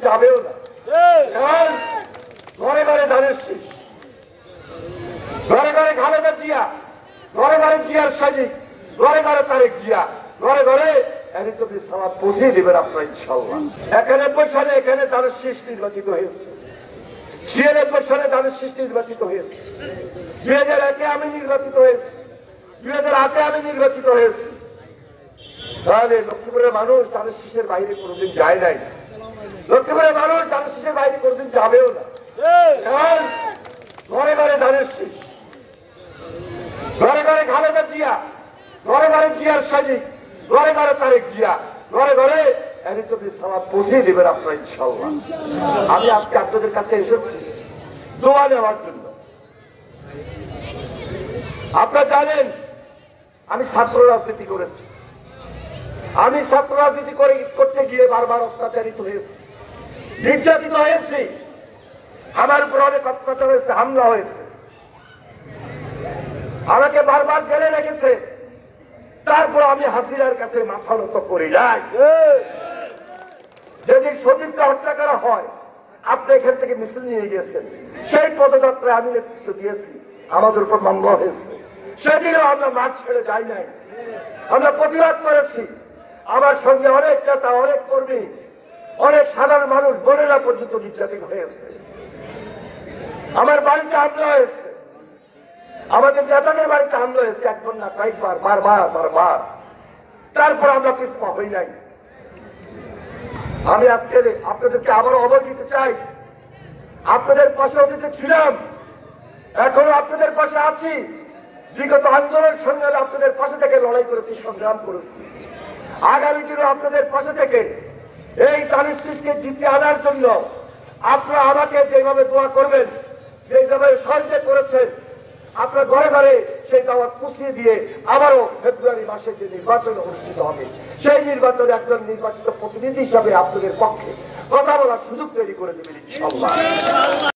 যাবেও না। কারণ ঘরে ঘরে ধানের শীষ, ঘরে ঘরে খালেদা জিয়া, ঘরে ঘরে জিয়ার সৈনিক, ঘরে ঘরে তারেক জিয়া, ঘরে ঘরে সালাদ পৌঁছে দেবেন আপনারা ইনশাআল্লাহ। 91 সালে এখানে ধানের শীষ নির্বাচিত হয়েছে, 96 সালে ধানের শীষ নির্বাচিত হয়েছে, 2001-এ আমি নির্বাচিত হয়েছি, 2008-এ আমি নির্বাচিত হয়েছি। তাহলে লক্ষ্মীপুরের মানুষ ধানের শীষের বাইরে কোনোদিন যায় নাই, লক্ষ্মীপুরের মানুষ ধানের শীষের বাইরে কোনোদিন যাবেও না। কারণ ঘরে ঘরে ধানের শীষ, ঘরে ঘরে খালেদা জিয়া, ঘরে ঘরে জিয়ার সৈনিক, ঘরে ঘরে তারেক জিয়া, ঘরে ঘরে সালাদ পৌঁছে দেবেন আপনারা ইনশাআল্লাহ। আমি আজকে আপনাদের কাছে এসেছি দোয়া নেওয়ার জন্য। আপনারা জানেন আমি ছাত্র রাজনীতি করেছি, আমি ছাত্র রাজনীতি করতে গিয়ে বারবার অত্যাচারিত হয়েছি, নির্যাতিত হয়েছি, আমার উপর অনেক অত্যাচার হয়েছে, হামলা হয়েছে, আমাকে বারবার জেলে রেখেছে। তারপর আমি হাসিনার কাছে মাথা নত করি নাই। যেদিন সজীবকে হত্যা করা হয়, আপনি এখান থেকে মিছিল নিয়ে গিয়েছেন, সেই পদযাত্রায় আমি নেতৃত্ব দিয়েছি, আমাদের উপর মামলা হয়েছে, সেদিনও আমরা মাঠ ছেড়ে যাই নাই, আমরা প্রতিবাদ করেছি। আমার সঙ্গে অনেক নেতা, অনেক কর্মী, অনেক সাধারণ মানুষ, বোনেরা পর্যন্ত নির্যাতিত হয়েছে, আমার বাড়িতে হামলা হয়েছে, আমাদের নেতাদের বাড়িতে হামলা হয়েছে, একবার না কয়েকবার, বারবার বারবার। তারপর আমরা পিছপা হই নাই। আমি আজকে আপনাদেরকে আবারও অবগত দিতে চাই, আপনাদের পাশে অতীতে ছিলাম, এখনো আপনাদের পাশে আছি। বিগত আন্দোলন সংগ্রামে আপনাদের পাশে থেকে লড়াই করেছি, সংগ্রাম করেছি। আগামী দিনে আপনাদের পাশে থেকে এই ধানের শীষকে জিতে আনার জন্য আপনারা আমাকে যেভাবে দোয়া করবেন, যেভাবে সহযোগিতা করেছেন, আপনার ঘরে ঘরে সেই দাওয়াত পুষিয়ে দিয়ে আবারও ফেব্রুয়ারি মাসে যে নির্বাচন অনুষ্ঠিত হবে, সেই নির্বাচনে একজন নির্বাচিত প্রতিনিধি হিসাবে আপনাদের পক্ষে কথা বলার সুযোগ তৈরি করে দেবেন ইনশাআল্লাহ।